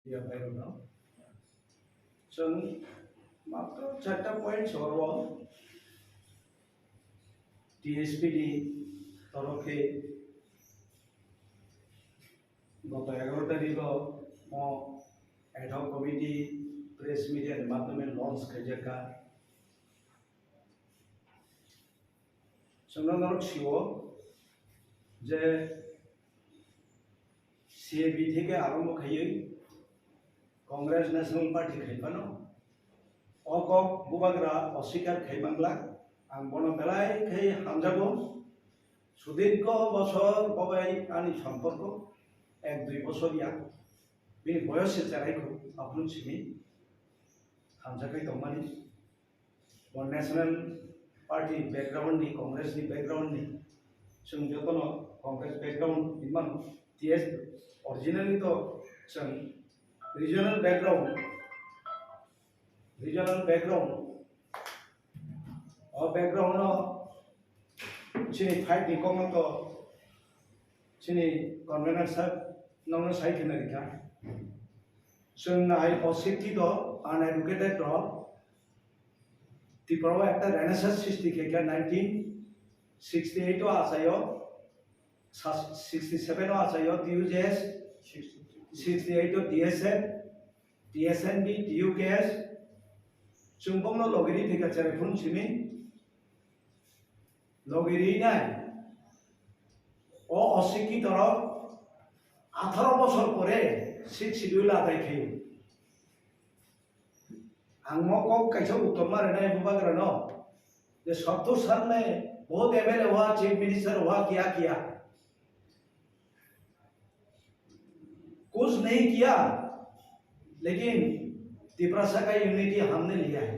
Ya baru no. जों मात्र 4टा point Saurav टीएसपीडी तरफे गत 11 तारीख एडहॉक कमिटी प्रेस मीडिया के माध्यम लॉन्च खाजका संगठन छिओ जे सीएबी থেকে আরম্ভ খাইয়ে कांग्रेस नेशनल पार्टी खाइबानो अकक बुबाग्रा अस्वीकार खाइबांग्ला आं बन बेलाय खाइ हामजागो सुदीर्घ बছর बबाय आनि सम्पर्क 1-2 बছरिया बे बयस जारायखौ आपन सिनि हामजाखै दंमानि वन नेशनल पार्टी बैकग्राउंड नि कांग्रेस नि बैकग्राउंड नि जों जतन कांग्रेस बैकग्राउंड इमान टीएस ओरिजिनली तो जों regional background or background chini fight ni kong to chini convener sab nong sai kena dikha sun ai positive to uneducated to tipro ekta renaissance srishti ke 1968 o asayo 67 o asayo DUJS 68 to DSN, DSNB, DUKS, Chumpong no logiri tika telefon sini, logiri nai, o osiki toro, 18 বছর পরে seat schedule আদায় খাই, आंगमो कैसे उत्तम मारे बुबाग्रा no, जे 70 साल में बहुत एमएलए हुआ, चीफ मिनिस्टर हुआ, क्या किया, कुछ नहीं किया, लेकिन तिपरासा का यूनिटी हमने लिया है।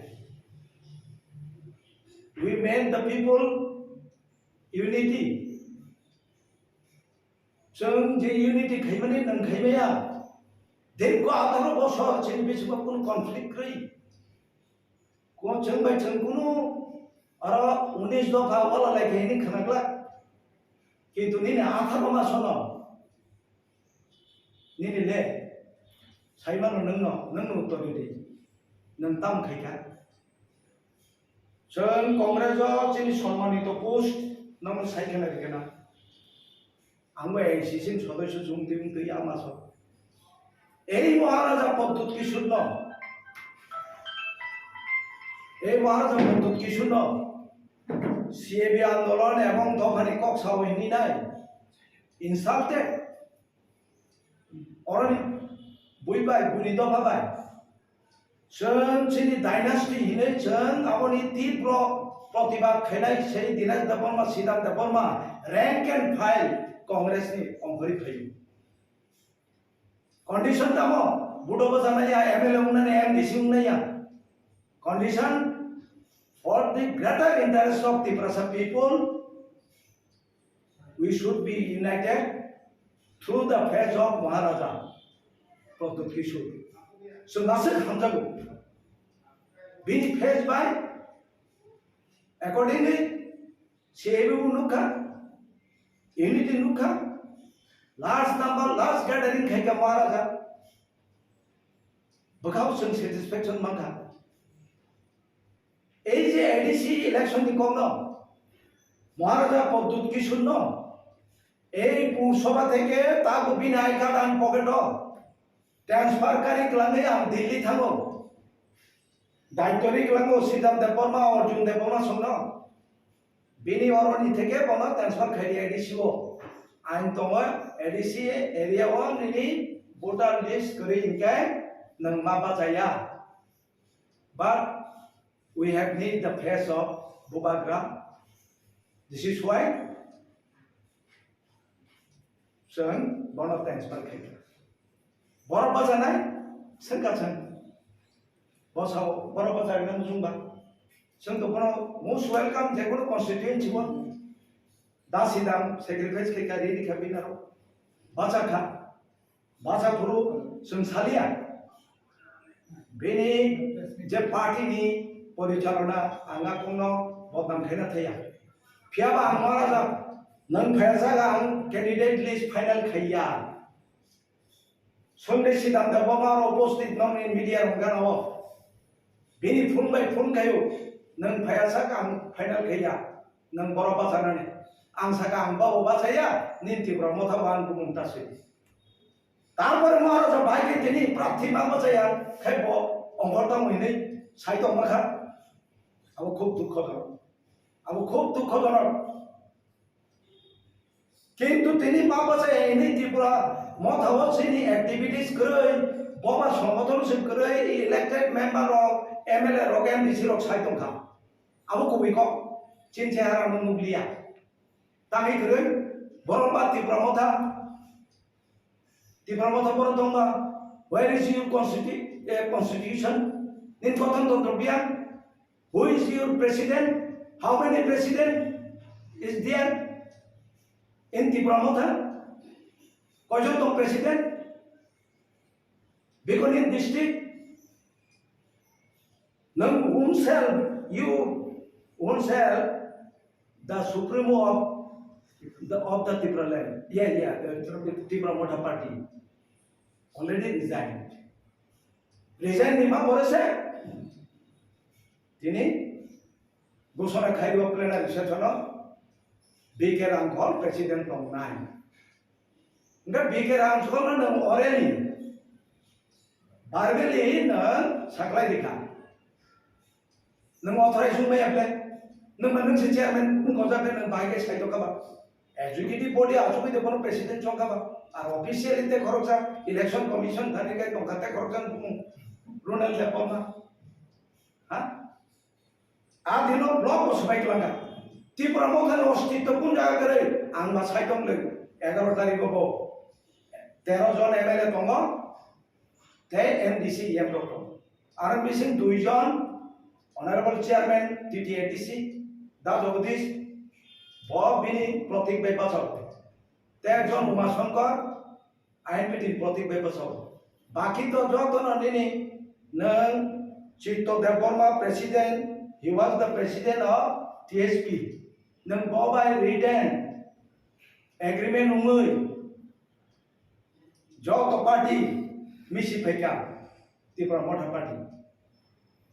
We made the people unity. जों जे यूनिटी खाइमाने नंग खाइमाया, देखो आधारो बसो चेन बेसबा कुन कॉन्फ्लिक्ट रही, को जों बाय जों कुनो अरा 19 दफा वाला लाइक हेनी खनागला, कि दुनिया आधारो मासोनो Nini le, saya mana nengno utami di, nentam kaya. Sen kongres jenis সম্মানিত post, namun saya kena dikena. Anggo existing সদস্য জুমতি মুতি আমাসো। এই মহারাজা পদ্ধতি কি শূন্য? এই মহারাজা পদ্ধতি কি শূন্য? সিএবি আন্দোলন এবং দফানি কক সাওহিনী নাই। Insulted. Orang buibai buni doa bai, jeng sini dynasty ini jeng awal ini tipro protiba khenai sini dinas dapat sidang dapat rank and file Kongres ni onggori khayu. Condition tamo budo basana ya MLA unna ne MDC unna ya. Condition for the greater interest of the Tiprasa people, we should be united through the face of Maharaja Pratut Kishore. So Nasir Hamzago being faced by accordingly Shebu Nuka Unity Nuka last gathering Khaika Maharaja Bakau some satisfaction Manga ADC election the Kono Maharaja Pratut Kishore no এই পুরসভা থেকে তাকে বিনা I card আন pocket transfer কারি ক্লামে আম দিল্লি থাকো দায়িত্বরি ক্লামে সিদ্ধান্ত দেববর্মা অর্জুন দেববর্মা সঙ্গ বিনি অরণি থেকে বনা ট্রান্সফার খাই এডিসিও আইন দङ এডিসি এরিয়াও নিনি ভোটার লিস্ট করে ইনকাই নং মাবা जाया but we have need the face of Bubagra. This is why जों बन ट्रान्सफार खाइयो बर बजानाय सोरगाजों बसाव बर बजानाय जुंबा जों दखनो मोस्ट वेलकाम जेखुनु कन्स्टिट्युएन्सि वन दासिदाम सेक्रिफाइस खाइका रेडि खाबिनारो बाजाखा बाजाफोरु जों सालिया बेनि जे पार्टीनि परिचालना आंगा कोनो बदनाम खाइना थाया फियाबा आं महाराजा नों फैसा आं कैंडिडेट लिस्ट फाइनल खाइया Sunday sidang da bama opposite non in media ronggan awo bini phun bai phun kayo nang phaya sa kam final kaya nang boro pasana ni ang sa kam ba ba saya nin tibra motha ban bumum tase tarpore maharaja bhai ke tini prapthi ma ba saya khaibo ongorta moine saito makha abo khub dukkhojonok কিন্তু তিনি পাবছে এনে ত্রিপুরা মথাও সিনি activities করে ববা সংগঠন সিন করে elected member of MLA রগেন DC রক সাইতং খা আবো কবি ক চিনছে হারা নুবলিয়া তাই করে বরবা ত্রিপুরা মথা বড় দঙ্গা where is your constitution in গঠনতন্ত্র বিয়ান who is your president how many president is there in Tripura Motha, Kojoto President, Bikonin District, Nang oneself, you oneself, the Supremo of the Tripura land, the Tripura Motha party, already resigned. Resign Nima Borese, Tini, Gusona Kaiwa plenary session. BK Ramkhol President of 9. Enggak BK Ramkhol nang oreli. Barbeli nang saklai dikha. Nang authorize may apply. Nang manung si chairman nang kosa pe nang bike sai to kaba. Executive body achu ke depono president chong kaba. Ar official inte khoroksa election commission thane kai tongkate khoroksan Ronald Lepoma. Ha? Adino block osbai langa. Tripura Motha অস্তিত্ব কোন জায়গা করে আংবা সাইতং লে 11 তারিখ হবো 13 জন MLA দङ তে MDC am doctor R missing 2 John honourable chairman টিটিএটিসি দা জগদীশ বিনি প্রতীক বেপাচক তে একজন উমাশঙ্কর আইনবিধি প্রতীক বেপাচক বাকি তো যতন নিনি নং Chittadeb Barma president he was the president of TSP nang bobai written agreement umui joto party misi pheka Tripura Motha party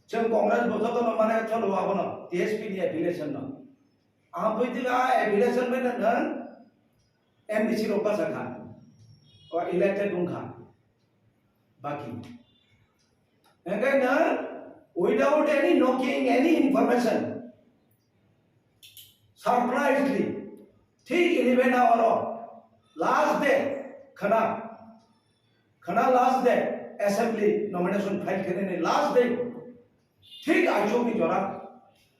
jeng congress bojoto no mane cholo abono TSP ni affiliation no amboitiga affiliation me nang MDC ropa sakha or elected ungkha baki engai na without any knocking any information surprisingly, ठीक 11 hour last day, खना last day assembly nomination file करने ने last day, ठीक आजो की जोरा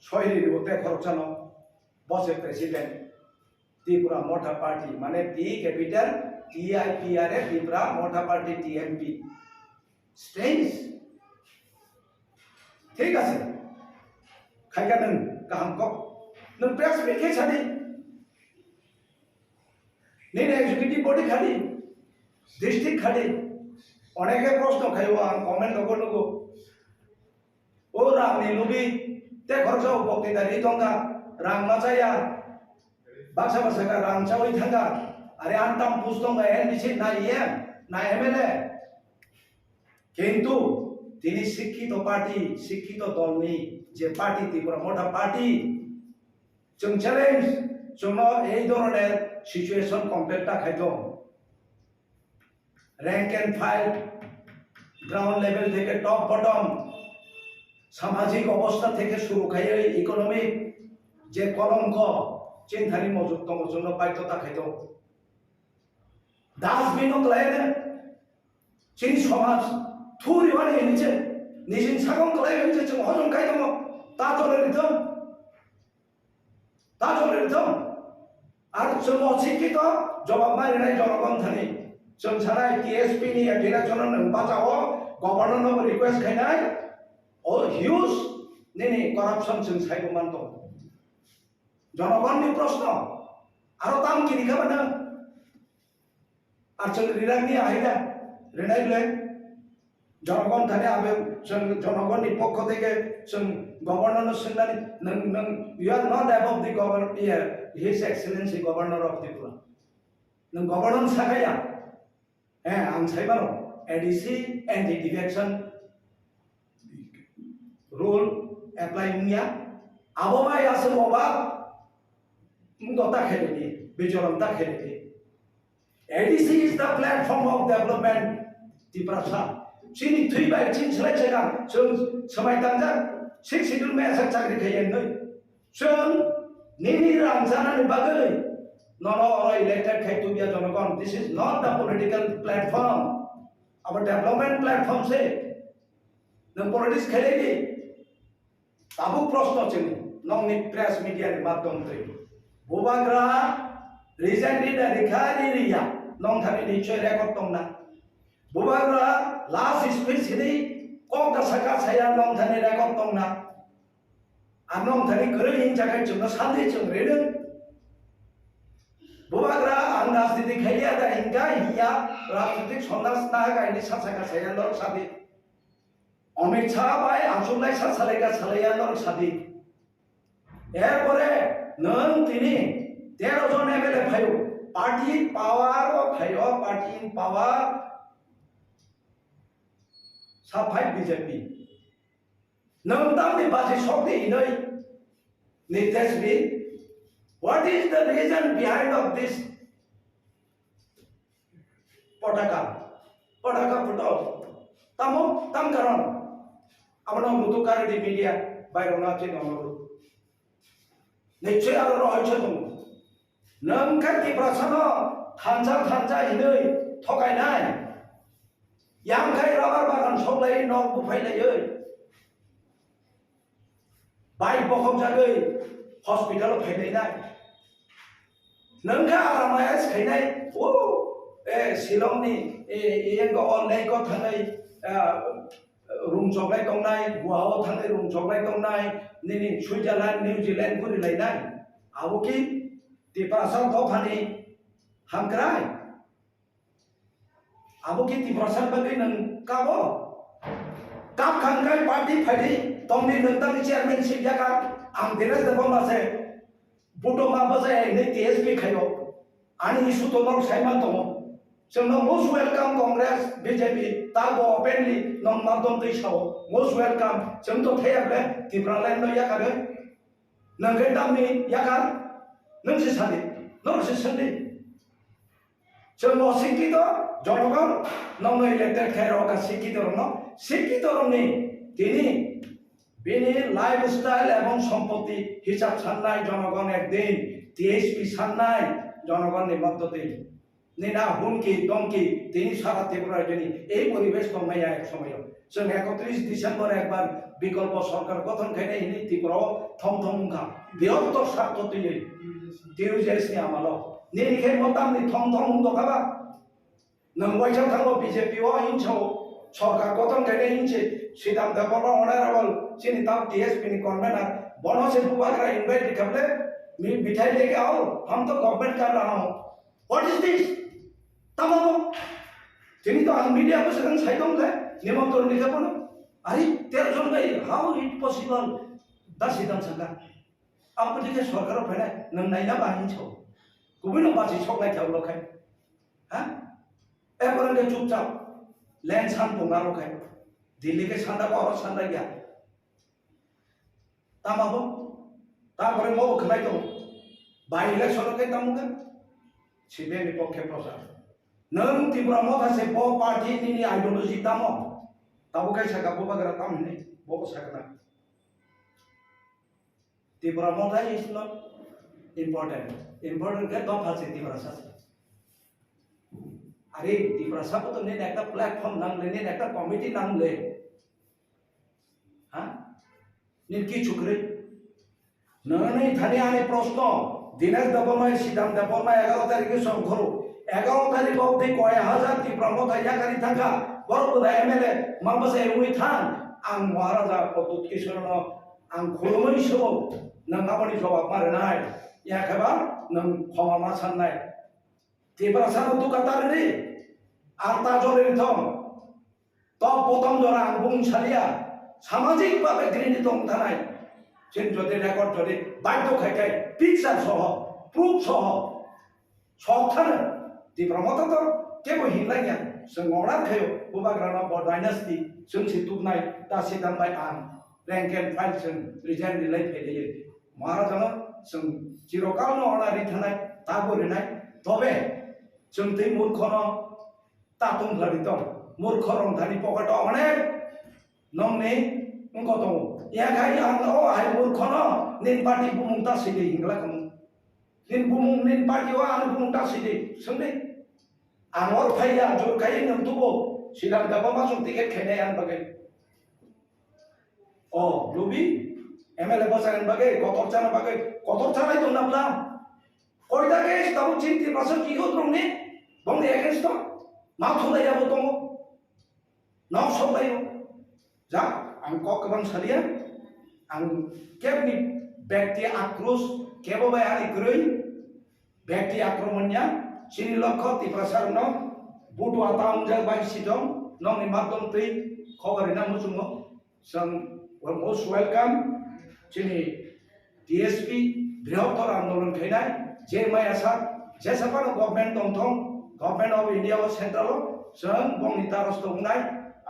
सोयरी रिपोर्टे खरचनो boss president Tripura Motha party माने T capital TIPRA Tripura Motha party TMP strange, ठीक है से खाई का नंग काम को nang press meet ke chadi nin executive body khadi district khadi oneke proshno khaiwa comment logo o ramni lubi te khorjo bokitari tonga rang machaya baksa basaka rang chawi thanga are antam pustonga NDC na EM na MLA কিন্তু তিনি শিক্ষিত party শিক্ষিত দল নেই যে party Tripura মোটা party जों challenge जोंनो এই ধরনের সিচুয়েশন কমপ্লিটটা খাইতো rank and file ground level থেকে টপ বটম সামাজিক অবস্থা থেকে শুরু খাইয়ে ইকোনমিক যে কলঙ্ক চিন্তানি মজুদ দङ जोंनो বাধ্যতা খাইতো ডাস্টবিনক লাইনে চিন সমাজ থুরিবানি নিচে নিজিন সাগং লাইনে নিচে जों হজম খাইতো তা চলে দিত আর जों অশিক্ষিত জবাব মারিনাই জনগণ থানি जों সারাই টিএসপি নি এফিলেশন নং বাজাও গভর্নর রিকোয়েস্ট খাইনাই ও হিউজ নেনি করাপশন जों সাইবো মানতো জনগণনি প্রশ্ন আরো দাম কি লিখাবানা আর जों রিরাংনি আইদা রেনাইলে জনগণ থানি আবে जों জনগণনি পক্ষ থেকে जों Governor Sundari, you are not above the governor here, His Excellency Governor of Tripura. Governor Sakaya, I'm Saibaro, ADC anti-defection rule apply mungya aboma ya semoba mungota kheleni bejoram ta kheleni. ADC is the platform of development Tiprasa. Sini three by chin select jaga so samai tanja 6 schedule me asak chakri khayen noi so nini ramjana ni bagai no elected khai tu biya jonogon. This is not the political platform. Our development platform se no politics khelegi tabu proshno chini nongni press media ni madhyam te bubagra recently the rekhari riya nong thani ni choi record tongna bubagra last speech ni kok ka saka saya nong thani record tongna anong thani kere in jaga chung sandi chung reden bubagra ang rajniti khaiya da hingga hiya rajnitik sondas na ga ini saka saya lor sadi Amit Shah by Asulai Sasalega Salayan or Sadi. Airpore, none tini, there was on a party power or Payo party in power. Sapai BJP. None down the basis of the Inoi. Nitesby. What is the reason behind of this? Potaka. Potaka put out. Tamo, Tamkaron. Abang butuh kari di media, bayar orang cina orang. Neceh ada orang cakap, nengkat di perasaan tanja ini thokai nai, yang kai rabar bagan soklai nok bufai lagi, bayi bokom jagai hospital bufai nai, nengkat ramai es kai nai, Silong ni, yang kau online kau thangai room choklai tong nai, Guwahati thangai room choklai tong nai, ni Switzerland, New Zealand kuri lai nai, abu ki di perasaan kau pani hamkrai, abu ki di perasaan bagi neng kabo, kap hamkrai party party, tong ni neng tang chairman sih jaga, ang dinas depan masa, buto masa ini TSP kayo, ani isu tolong saya mantong. So no most welcome Congress BJP tago openly no madon to show most welcome chemto thayable tibralan no yakare nangai tamni yakar nangsi sadi no si sadi so no sikito jonogon no elected khairo ka sikito ni tini bini lifestyle ebong sampoti hisab sannai jonogon ekdin TSP sannai jonogon ni maddote Nina hunki donki tini Sara Tripura Johnny এই পরিবেশ কমাইয়া এক সময় जों 31 December একবার বিকল্প সরকার গঠন খাইনে ইনি ত্রিপুরা থমথমখা বৃহত্তর স্বার্থ তুই টিউজেসনি আমালো নিরিখে মতামনি থমথম দখাবা নং ওয়াইসাw থাঙ্গো বিজেপি ও ইনছো সরকার গঠন খাইনে ইনছে সিদাম দেবল অনারেবল চিনি তাও টিএসপি নি কনভেনর বনসে বুবাগরা इनवाइट दिखाबले मिठाई लेके आओ हम तो गवर्नमेंट कर रहा हूं व्हाट इज दिस तमाम jadi to ang media ko sedang saya dong le nimontor ni ka pono ari 13 জন gai how it possible da sidam sanga apa dike sarkar phena nang naina bahin chho kubino basi chok lai thau lo khai ha e porang ke chupchap land san ponga ro khai dilli ke sanda ko aur sanda gya tamabo ta pore mo khlai to by election ke tamuka sibe ni pokhe prosar nang Tripura motha se bo party ni ideology tamo tabu kai saka bo bagara tam ni bo sakna Tripura motha is not important ke to phase Tripura sa are Tripura sa to ne ekta platform nang le ne ekta committee nang le ha nin ki chukre nani thani ane proshno dinesh dabamay sidam dabamay 11 tarikhe sab ghoro 11 তারিখ অবধি কয় হাজার ত্রিপুরা মতায়াকারী থাকা বড়বড় MLA মামবাসে we থান আং মহারাজা পদ্মত কিশোরন আং খুলমই সব নং আবনি জবাব মারে নাই ইয়াখাবা নং ক্ষমা সাননাই ত্রিপুরা সানো দুকাতারে আরতা জরের থম তো প্রথম জরা আং বুংসালিয়া সামাজিক ভাবে ঘৃণিত থানাই সেন যদি রেকর্ড যদি বাধ্য খাইকাই পিকচার সহ প্রুফ সহ সব থানে Tripura motha to kebo hinlaiya जों अरात खायो बुबाग्राना बर डायनास्टी जों सितुबनाय दा सिदामबाय आं rank and file जों रिजाइन रिलाय फैलायो महाराजानो जों चिरकालनो अनारि थानाय ताबोरिनाय तबे जों दै मूर्खनो तातुम लारि दं मूर्ख रंधानि पकेट अनेक नंनि उंको दं या गाय आं ओ आइ मूर्खनो निन पार्टी बुमुंता सिदि हिंगला कम निन बुमुं निन पार्टी ओ आं बुमुंता सिदि सोंदे आं और फाइया जो गाय नंतुबो सिदां दाबा मा जों टिकेट खेनाय आं बागै ओ लुबि एमएलए बसायन बागै कतरचाना बागै कतरचानाय दं नाब्ला कयटा केस दाबो चिन्ति पासन की हो दंनि बंनि एगेन्स्ट दं मा थलायाबो दङ नाव सबायो जा आं ककबां सालिया आं केबनि व्यक्ति आक्रोश केबो बाय आरि ग्रै व्यक्ति आक्रमणया चिनि लक्ष्य तिप्रसारनो बुटु आताउंजा बाय सिदं नंनि माध्यम तै खबरना मुसुमो जों मोस्ट वेलकाम चिनि डीएसपी बृहत्तर आंदोलन खैनाय जे माया साथ जेसेबां गभर्नमेंट दंथं गवर्नमेंट ऑफ इंडिया और सेंट्रल जों बंनि तारस दंनाय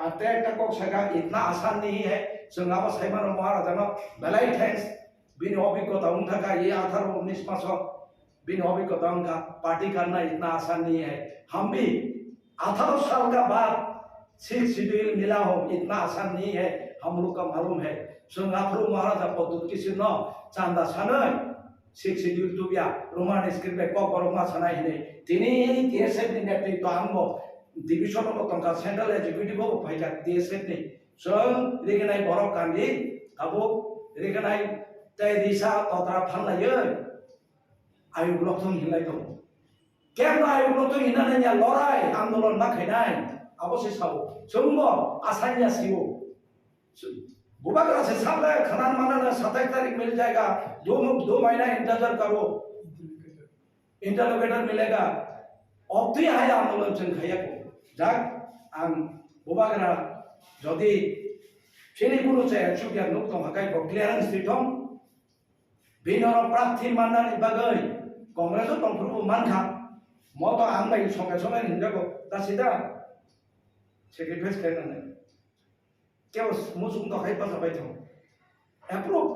आते टक सगा इतना आसान नहीं है जों आबा साइमान महाराजानो बेलाय थैंक्स बिनि अभिज्ञता उनका ये 18-19 मास बिनि अभिज्ञता उनका पार्टी करना इतना आसान नहीं है हम भी 18 साल का बाद 6 शेड्यूल मिला हो इतना आसान नहीं है हम लोग का मालूम है जों आफरो महाराजा पद्धति किसी न चांदा सानै 6 शेड्यूल तुबिया रोमान स्क्रिप्ट में कक बरमा साना हिने तिनी टीएसएफ नि नेतृत्व आंगो डिविजन को तंका सेंट्रल एग्जीक्यूटिव को फाइजा टीएसएफ नि जों रेगनाय बरफ कान्दी आबो रेगनाय तै दिशा तत्रा फानलायो आयु ब्लकथं हिलाय दं केम आयु ब्लकथं हिनानै या लराय आंदोलन मा खैनाय आबो से साव जोंबो आसानिया सिवो बुबाग्रा से सामने खनान माना 27 तारीख मिल जाएगा 2 महीना इंतजार करो इंटरलोकेटर मिलेगा अब तो है आंदोलन जों खाया को जाक आं बुबाग्रा जदि चिनि कुनु से सुगिया नुक दं हाकाय को क्लियरेंस दिथं बिनर प्रार्थी माननानै बागै कांग्रेस दंफोरबो मानखा मत आं बाय संगे संगे हिनजावखौ दासिदा सेक्रेटारिस खायनानै केवस मुसुम तो खाय पासाबाय दं एप्रुव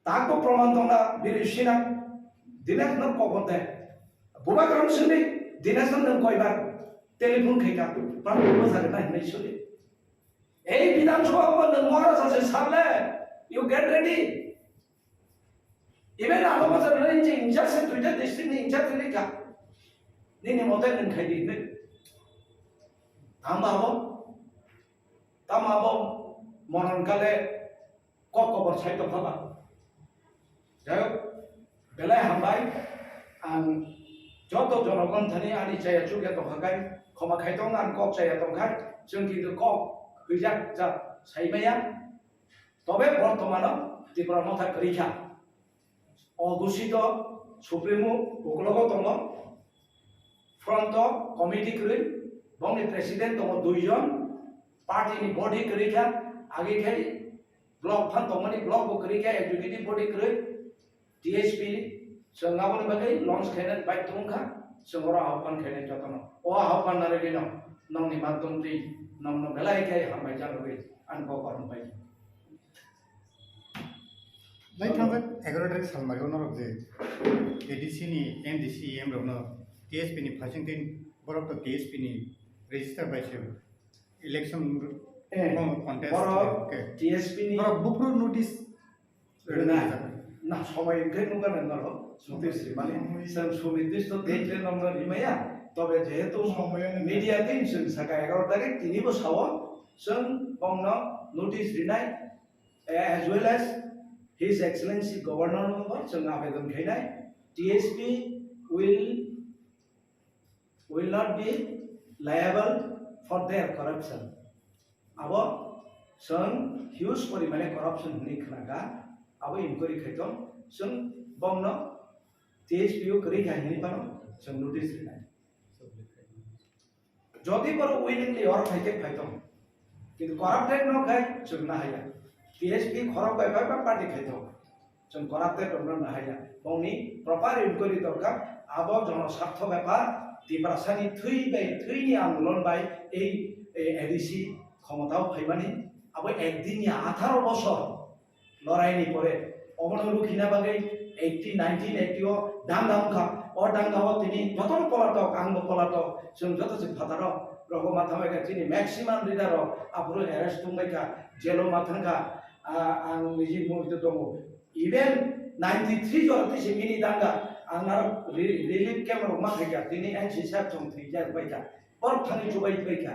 ताको प्रमाण दंना बिरिसिना दिनेश न कबते बुबाग्राम सुनि दिनेश न कयबार टेलीफोन खैका प्राण बसारे ना हिनै सुनि ए विधानसभा न महाराजा से सामने यू गेट रेडी इवेन आलो बसार रेंज इंचार्ज से ट्विटर डिस्ट्रिक्ट नि इंचार्ज नि का नि मते न खायदि ने आंबाबो तामाबो मनन काले ककबर साइड खाबा जाय बेलाय हामबाय आं जत जनगण थानि आनि जाया चुगे दखाय खमा खायदं आं कक जाया दखाय जों किन्तु कक गैजाक जा साइबाया तबे बर्तमानाव त्रिपुरा मथा करिखा अघोषित सुप्रीमो उकलग दङ फ्रन्ट कमिटि करै बंनि प्रेसिडेंट दङ 2 जन पार्टी नि बॉडी करिखा आगे खाय ब्लॉक फान दङनि ब्लॉक को करिखा एग्जीक्यूटिव बॉडी करै टीएसपी जोंगाबो बागै लॉन्च खायनाय बाय दंखा जोंरा आह्वान खायनाय जतन ओ आह्वान नारे दिनो नंनि माध्यम दै नंनो बेलाय खाय हामबाय जागै आं को करबाय नै थांबाय 11 तारिख सालमारियाव नरक जे एडीसी नि एमडीसी एम रनो टीएसपी नि फासिंग बरफ तो टीएसपी नि रेजिस्टर बायसे इलेक्शन कॉन्टेस्ट टीएसपी नि बुकरो नोटिस ना सबाय ओंखाय नुगारनाय नरो नोटिस माने जों सुनिर्दिष्ट डेट नंबर रिमाया तबे जेहेतु मीडिया टीम जों साका 11 तारिख तिनिबो सावो जों बंनो नोटिस रिनाय as well as his excellency governor number जों आवेदन खायनाय TSP will not be liable for their corruption abo जों huge परिमाणे corruption नि खनागा abo inquiry खायदों जों बंनो TSPO करि खायनि पानो जों नोटिस रिनाय जदि पर willingly और खायके खायदों किन्तु corrupted न खाय जों ना हाया TSP खराब बाय पार्टी खायदों जों corrupted न हाया बंनि proper inquiry दरकार abo जन स्वार्थ व्यापार ডিপ্রাসানি থৈনি আন্দোলন বাই এই এডিসি ক্ষমতাও ফাইবানি আবার একদিনই 18 বছর লড়াইনি পরে অবন রুখিনা বাগে 1980 দাঙ্গা উখা ও দাঙ্গাও তিনি যতন পলাতক আঙ্গ পলাতক जों যত ফাতারক রকমা থামাইকা তিনি ম্যাক্সিমাম লিডারক আপুরো অ্যারেস্ট তুমাইকা জেলো মাথাঙ্কা আং নিজি মুভিতে দङ ইভেন 93 জর তিসি মিনি দাঙ্গা आंनार रिलीफ कैम्प मा खायका दिनै एनसि साब जों थैजा बायका पर थानि जुबाय बायका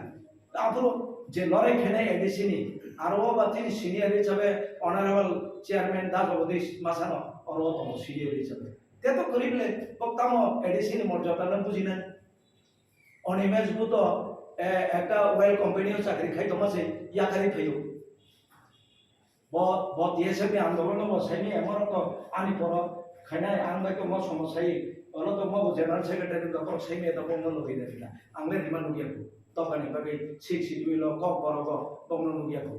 आफुरो जे लड़ाई खेनाय एडिसिनि आरो बातिनि सिनियर हिसाबै अनारेबल चेयरमैन दा जगदीश मासानो अरो दङ सिनियर हिसाबै ते तो करिबले पक्तामो एडिसिनि मर्यादा न बुजिना अनिमेज बुतो একটা ওয়েল কোম্পানিও চাকরি খাইতো মাসে ইয়াকারি ফাইও ব ডিএসএপি আন্দোলন বসাইনি এমন তো আনি পর খাইনাय आं बायतो म समस्याय अलो तो म जनरल सेक्रेटारि दपर सैमे दपर न लगिन दिला आंले रिमान नुगियाको तपनि बागै 6 शिड्यूल क बरग बमन नुगियाको